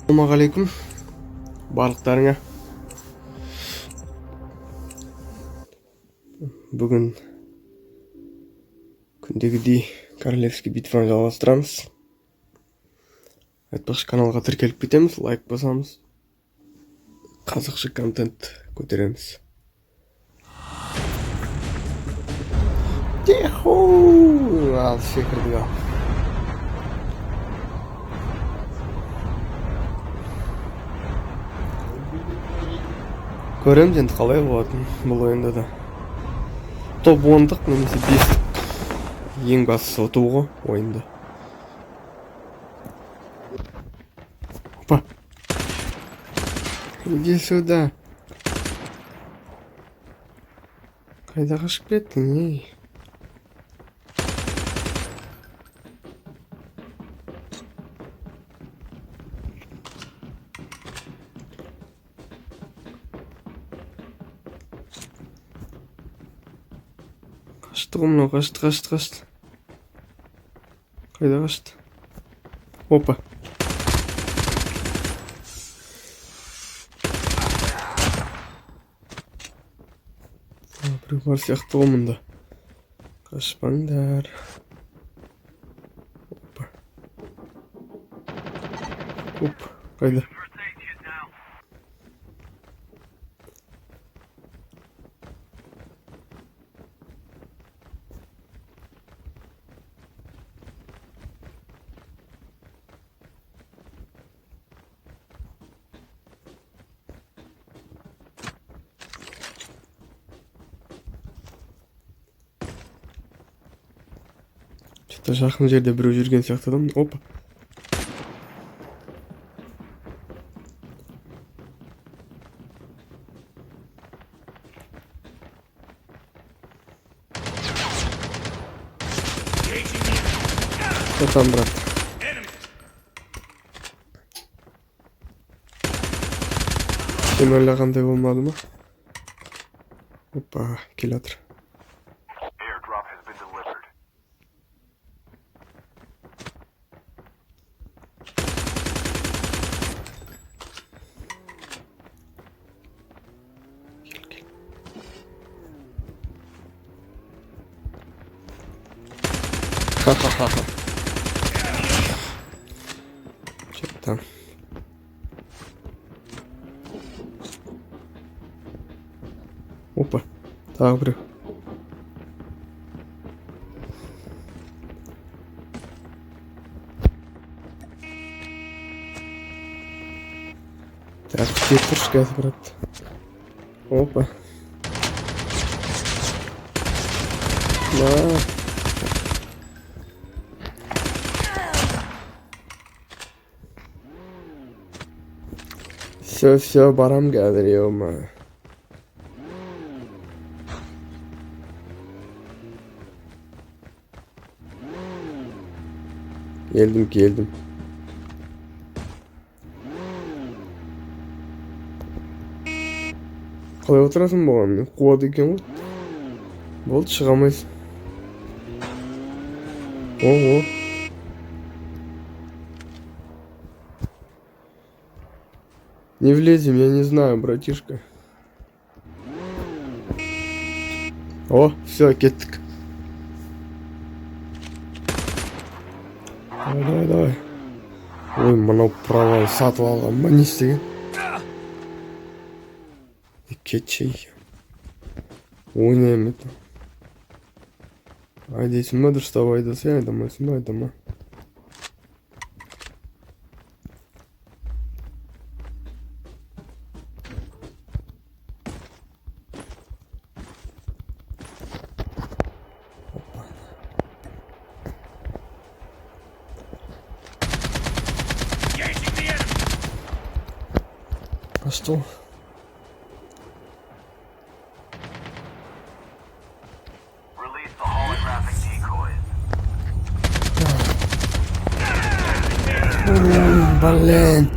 Ассалаумағалейкум барлықтарыңа. Бүгін күндегідей королевский битваны жалғастырамыз. Айтпақшы, каналға тіркеліп кетеміз, лайк басамыз, қызықшы контент көтереміз. Ал секірді ал. Көреміз енді қалай болатын бұл ойында да. Топ 10-дық немесе 5-дік. Ең бастысы ұту ғой ойында. Опа. Иди сюда. Қайда қашып кеттің, ей? Қашты ғой мынау, қашты. Қайда қашты? Опа. Біреу бар сияқты ғой мұнда. Қашпаңдар. Опа. Оп, қайда? Что-то жақын жерде біреу жүрген сияқты адам. Опа. Что там, брат? Сен ойлағандай болмады ма? Опа, келе жатыр. Ха-ха-ха. Что там? Опа, тағы біреу. Так, где тұршы, брат? Опа. На. Все, барам қазір, ема. Келдім. Қалай отырасың болған? Мен қуады екен ғой. Болды, шыға алмайсың. О. Не влезем, я не знаю, братишка. О, все, кеттік. Давай. Ой, мынау провал сатып алған ба, не істеген? Кетшей. Ойнайым это. Айдайсың ба, дұрыстап айдасың, айдамайсың ба, айдама. А что? Блин.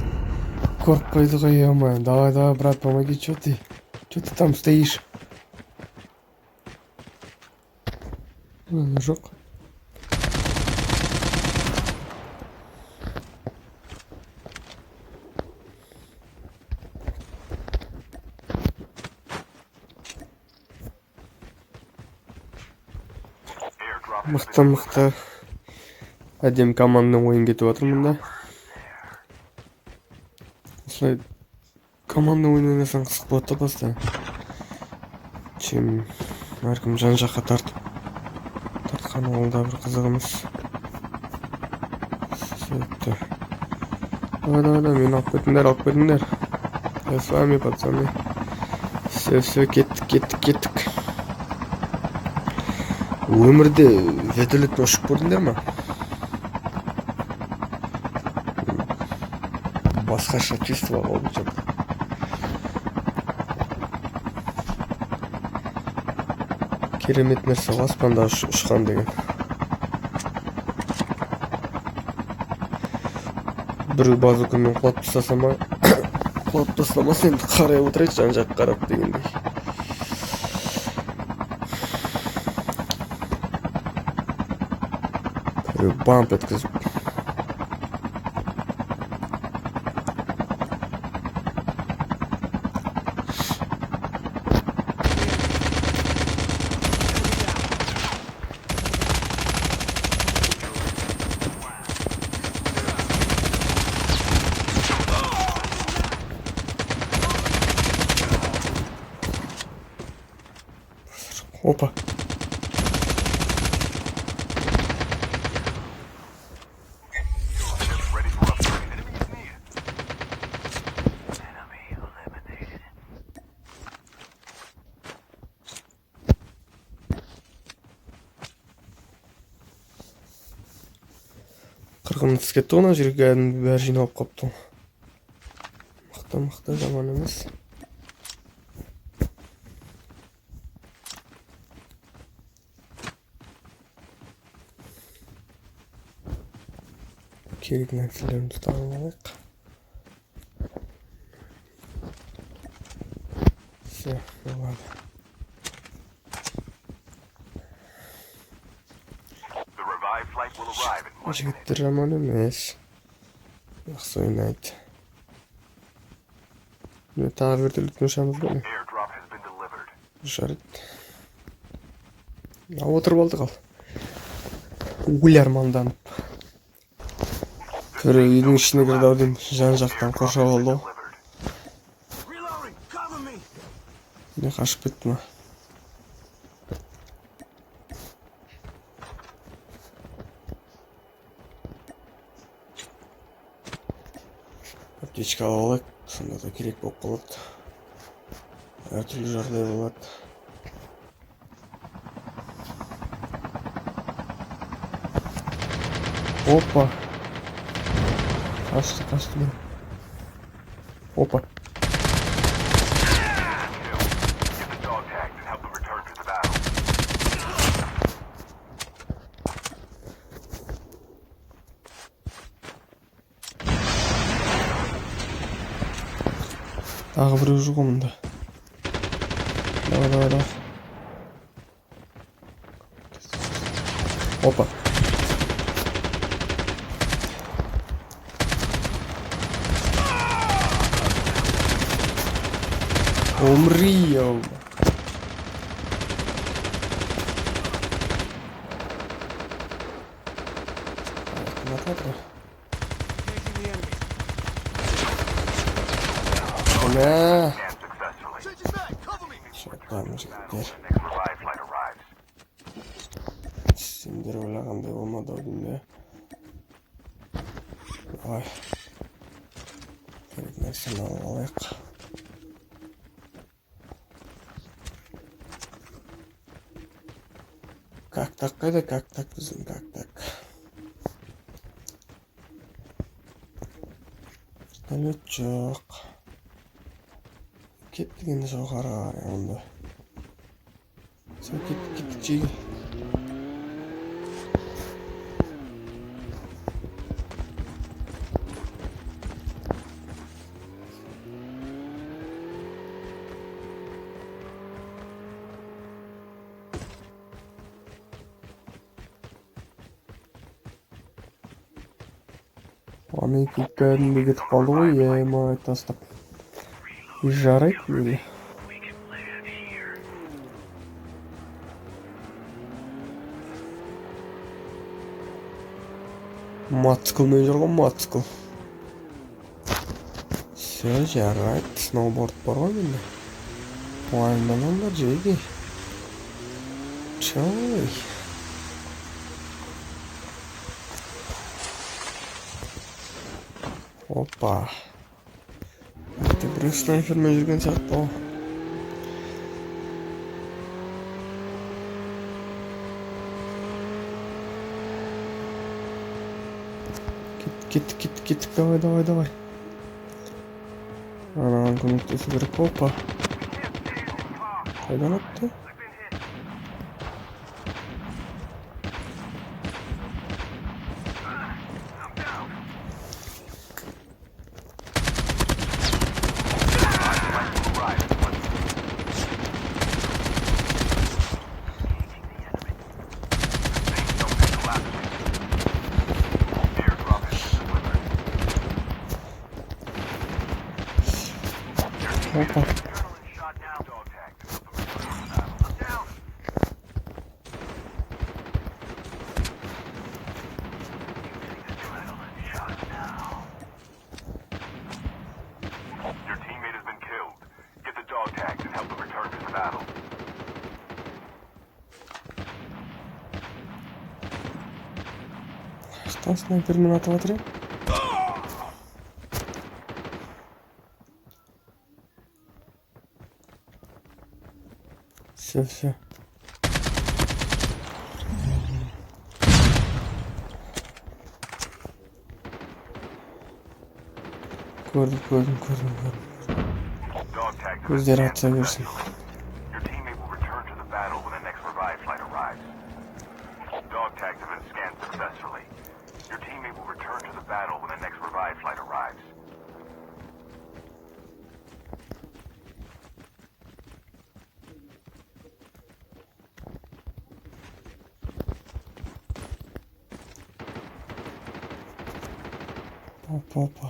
Корпайды ғой, ема. Давай, брат, помоги, что ты там стоишь? Жоқ. Мықты. Әдем команданың ойын кетіп жатыр мұнда. Осылай команда ойнасаң қызық болады да баста. Чем әркім жан жаққа тартқан ол да бір қызық емес. Сөйтті. Давай, мені алып кетіңдер. Я с вами, пацаны. Все, кеттік. Өмірде вертолетпен ұшып көрдіңдер ма? Басқаша чувство болып жатыр. Керемет нәрсе ғой аспанда ұшқан деген. Бір базукамен құлап тастамаса енді қарай отырайық жан жаққа қарап дегендей. Бамп еткізіп. Опа. Қырғын тіс кетті ғана жерге бәрі жиналып қапты. Мықты жаман емес. Керек нәрселерімізді тағып алайық. Все, болады. Жігіттер жаман емес. Жақсы ойнайды. Міне тағы вертолеттен ұшамыз ба не? Жарайды. Отырып алдық ал. Өлерманданып. Көрі үйдің ішіне кірді ауден жан жақтан қоршап алды ғой. Не қашып кетті ма? Аптечка алып алайық, сонда да керек болып қалады. Әртүрлі жағдай болады. Опа. Қашты мен. Опа. Тағы біреу жүр ғой мұнда. Давай. Опа. Умри, йоу. Ana. Şartlarım jigitler. Sendер ойлағандай болмады ау деймін. Ой. Керек нәрсені алып алайық. Как-так қайда? Как-так біздің как-так. Вертолет жоқ. Кеттік енді жоғары қарай онда. Сен кеттік жеге. Аны кәдімгі кетіп қалды ғой, ема тастап. Жарайды мені. Мотоциклмен жүр ғой, мотоцикл. Все, жарайды. Сноуборд бар ғой менде. Уайымдамаңдар, жеге. Чой. Опа. Ты біреу снайпермен жүрген сияқты ғой. Кеттік, давай. Анаған көмектесу керек. Опа. Қайдан атты? Опа. Что снайпермен атып отыр? Все. Көрдім. Көздері атса көрсін. Опа.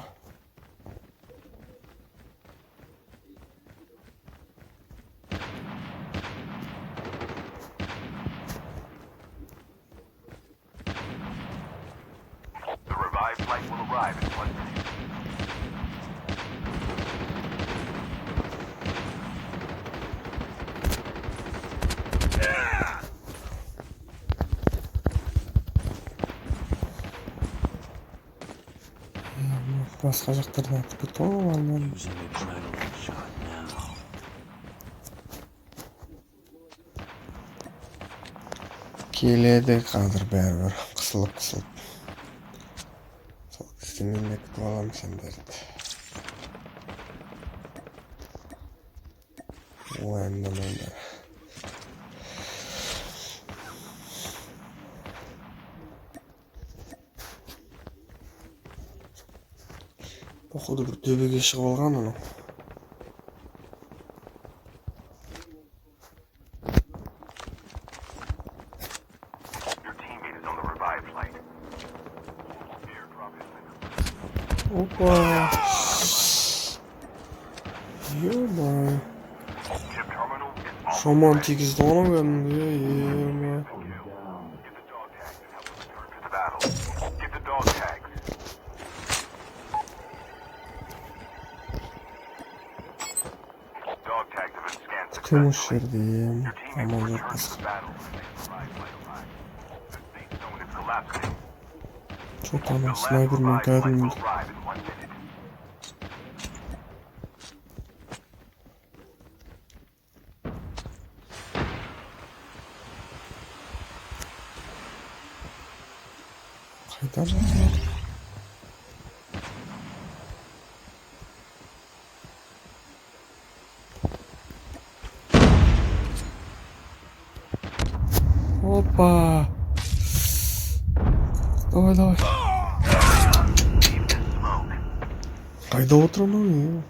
The revived flight will arrive in 1 minute. Басқа жақтардан атып кетті ғой алдан. Келеді қазір бәрібір қысылып. Сол кезде мен де күтіп аламын сендерді. Уайымдамаңдар. Походу бір төбеге шығып алған анау. Опа. Ё-моё. Шаман тигізді ғана кәдімгі, ема. Кім осы жерде, ема. Аман жоқ басқа. Жоқ ана снайпермен кәдімгі. Қайда жатыр? Опа! Давай. Қайда отыр анау?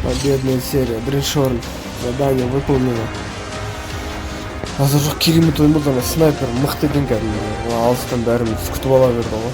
Победная серия, Дриншорн. Задание выполнено. Азыр жоқ керемет ойын болды, ана снайпер мықты екен кәдімгі. Алыстан бәріміз күтіп ала берді ғой.